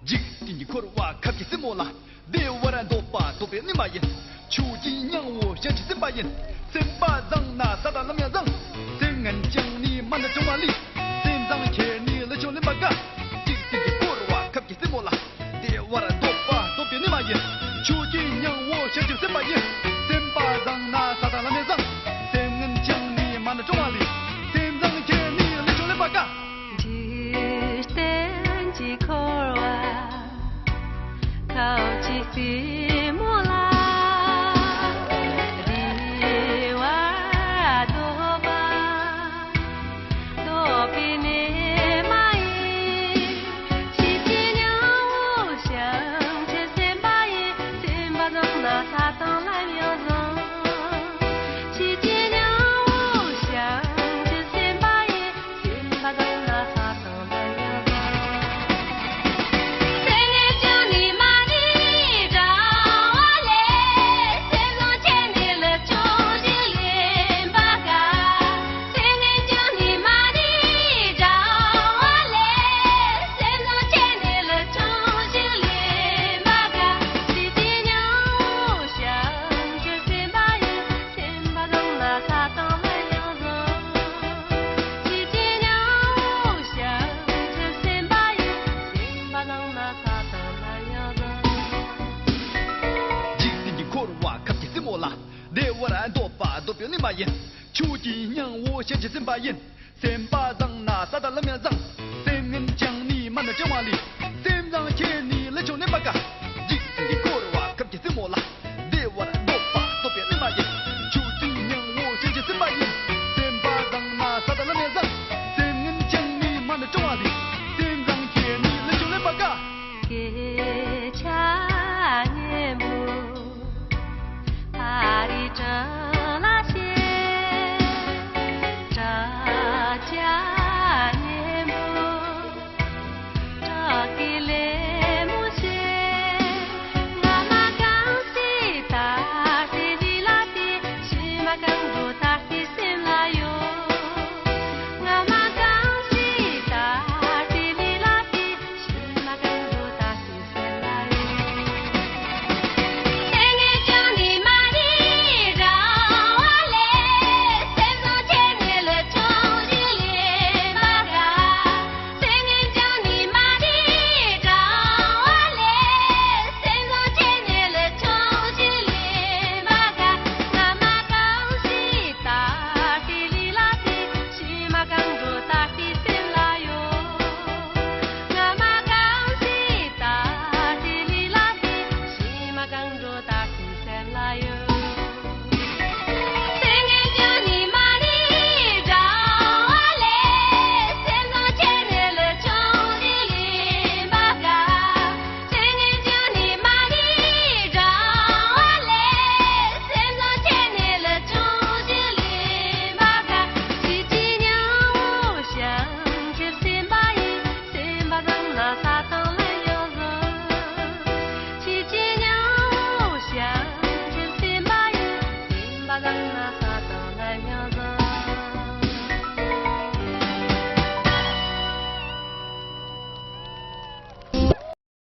你可哇看起什么啦？对我然多把多别你妈人，求金让我想起300人，300让那啥打那么让，真俺将你满的中万里，真让看你来求你八个，你可哇看起什么啦？对我然多把多别你妈人，求金让我想起300人，300让那啥打那么让，真俺将你满的中万里，真让看你来求你八个。求金让我想起300人，300让那啥打那么让，真恩将你满的中万里，真让看你来求你八个，一生的过了哇，看起什么啦？